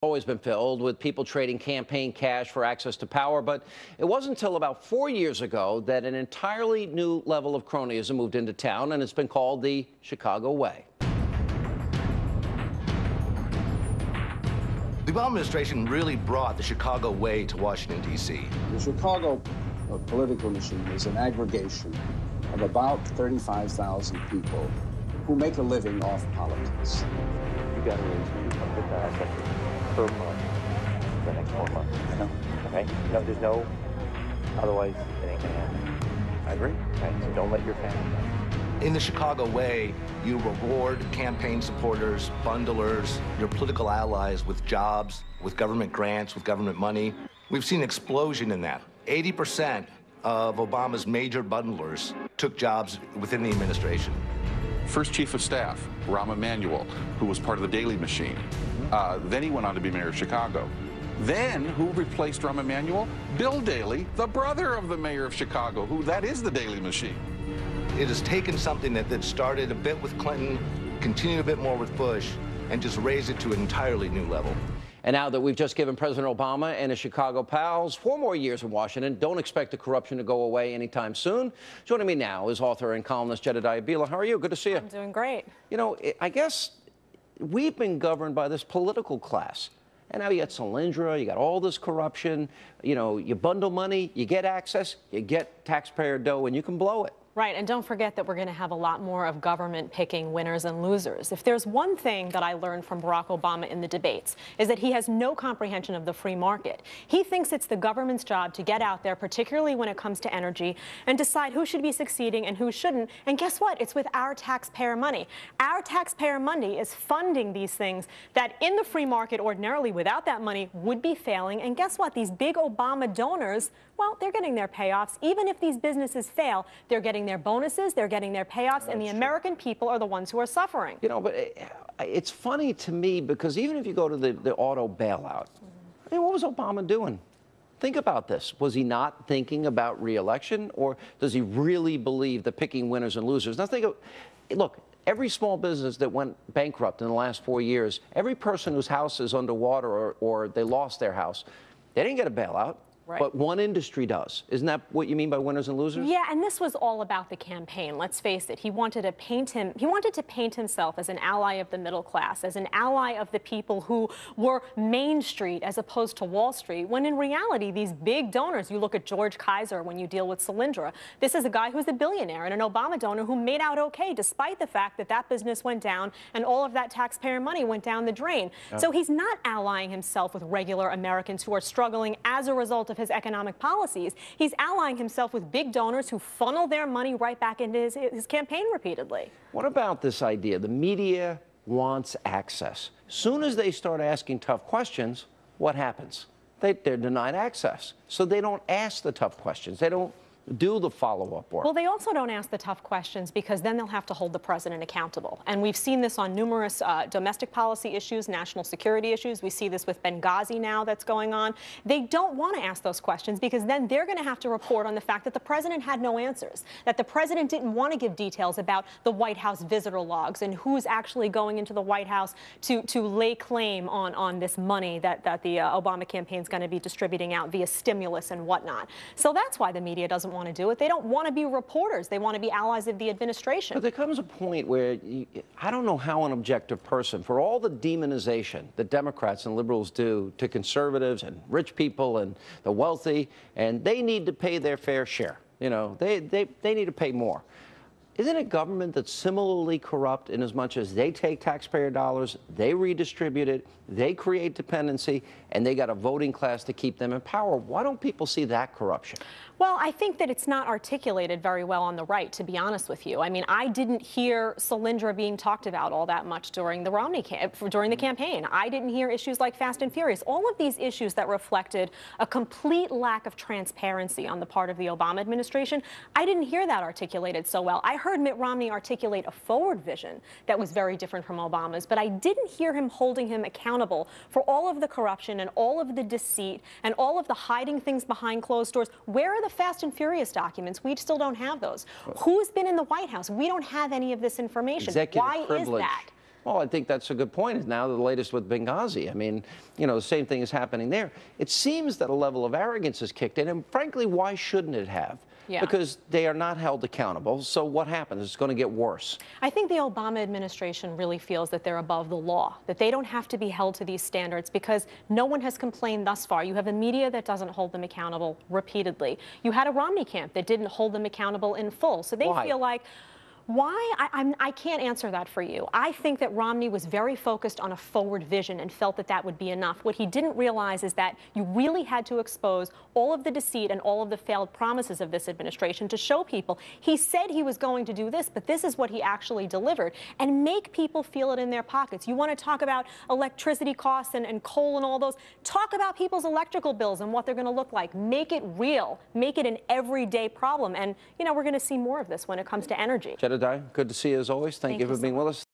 always been filled with people trading campaign cash for access to power, but it wasn't until about 4 years ago that an entirely new level of cronyism moved into town, and it's been called the Chicago Way. The Obama administration really brought the Chicago way to Washington, D.C. The Chicago political machine is an aggregation of about 35,000 people who make a living off politics. You got to raise $200,000 per month for the next 4 months. Okay? No, there's no, otherwise it ain't gonna happen. I agree. Okay? So don't let your family down. In the Chicago way, you reward campaign supporters, bundlers, your political allies with jobs, with government grants, with government money. We've seen an explosion in that. 80% of Obama's major bundlers took jobs within the administration. First Chief of Staff, Rahm Emanuel, who was part of the Daley machine. Then he went on to be mayor of Chicago. Then, who replaced Rahm Emanuel? Bill Daley, the brother of the mayor of Chicago, that is the Daley machine. It has taken something that started a bit with Clinton, continued a bit more with Bush, and just raised it to an entirely new level. And now that we've just given President Obama and his Chicago pals 4 more years in Washington, don't expect the corruption to go away anytime soon. Joining me now is author and columnist Jedediah Bila. How are you? Good to see you. I'm doing great. You know, I guess we've been governed by this political class. And now you got Solyndra, you got all this corruption. You know, you bundle money, you get access, you get taxpayer dough, and you can blow it. Right, and don't forget that we're going to have a lot more of government picking winners and losers. If there's one thing that I learned from Barack Obama in the debates, is that he has no comprehension of the free market. He thinks it's the government's job to get out there, particularly when it comes to energy, and decide who should be succeeding and who shouldn't. And guess what? It's with our taxpayer money. Our taxpayer money is funding these things that in the free market ordinarily without that money would be failing. And guess what? These big Obama donors, well, they're getting their payoffs. Even if these businesses fail, they're getting their bonuses, they're getting their payoffs, and the American people are the ones who are suffering. You know, but it's funny to me because even if you go to the auto bailout, I mean, what was Obama doing? Think about this. Was he not thinking about re-election, or does he really believe that picking winners and losers? Now think of, look, every small business that went bankrupt in the last 4 years, every person whose house is underwater or they lost their house, they didn't get a bailout. Right. But one industry does. Isn't that what you mean by winners and losers? Yeah, and this was all about the campaign. Let's face it. He wanted to paint himself as an ally of the middle class, as an ally of the people who were Main Street as opposed to Wall Street, when in reality, these big donors, you look at George Kaiser when you deal with Solyndra, this is a guy who's a billionaire and an Obama donor who made out okay, despite the fact that that business went down and all of that taxpayer money went down the drain. So he's not allying himself with regular Americans who are struggling as a result of his economic policies. He's allying himself with big donors who funnel their money right back into his campaign repeatedly. What about this idea? The media wants access. Soon as they start asking tough questions, what happens? They're denied access. So they don't ask the tough questions. They don't do the follow-up work. Well, they also don't ask the tough questions because then they'll have to hold the president accountable. And we've seen this on numerous domestic policy issues, national security issues. We see this with Benghazi now that's going on. They don't want to ask those questions because then they're going to have to report on the fact that the president had no answers, that the president didn't want to give details about the White House visitor logs and who's actually going into the White House to lay claim on this money that the Obama campaign is going to be distributing out via stimulus and whatnot. So that's why the media doesn't want to do it. They don't want to be reporters. They want to be allies of the administration. But there comes a point where I don't know how an objective person, for all the demonization that Democrats and liberals do to conservatives and rich people and the wealthy, and they need to pay their fair share. You know, they need to pay more. Isn't a government that's similarly corrupt in as much as they take taxpayer dollars, they redistribute it, they create dependency, and they got a voting class to keep them in power? Why don't people see that corruption? Well, I think that it's not articulated very well on the right, to be honest with you. I mean, I didn't hear Solyndra being talked about all that much during the during the campaign. I didn't hear issues like Fast and Furious. All of these issues that reflected a complete lack of transparency on the part of the Obama administration, I didn't hear that articulated so well. I heard Mitt Romney articulate a forward vision that was very different from Obama's, but I didn't hear him holding him accountable for all of the corruption and all of the deceit and all of the hiding things behind closed doors. Where are the Fast and Furious documents? We still don't have those. Who's been in the White House? We don't have any of this information. Executive Why privilege. is that? Well, I think that's a good point. Now the latest with Benghazi. I mean, you know, the same thing is happening there. It seems that a level of arrogance has kicked in, and frankly, why shouldn't it have? Yeah. Because they are not held accountable. So what happens? It's going to get worse. I think the Obama administration really feels that they're above the law, that they don't have to be held to these standards because no one has complained thus far. You have a media that doesn't hold them accountable repeatedly. You had a Romney camp that didn't hold them accountable in full. So they feel like, why? I can't answer that for you. I think that Romney was very focused on a forward vision and felt that that would be enough. What he didn't realize is that you really had to expose all of the deceit and all of the failed promises of this administration to show people he said he was going to do this, but this is what he actually delivered, and make people feel it in their pockets. You want to talk about electricity costs and coal and all those? Talk about people's electrical bills and what they're going to look like. Make it real. Make it an everyday problem. And, you know, we're going to see more of this when it comes to energy. Jedediah, good to see you as always. Thank you for being with us.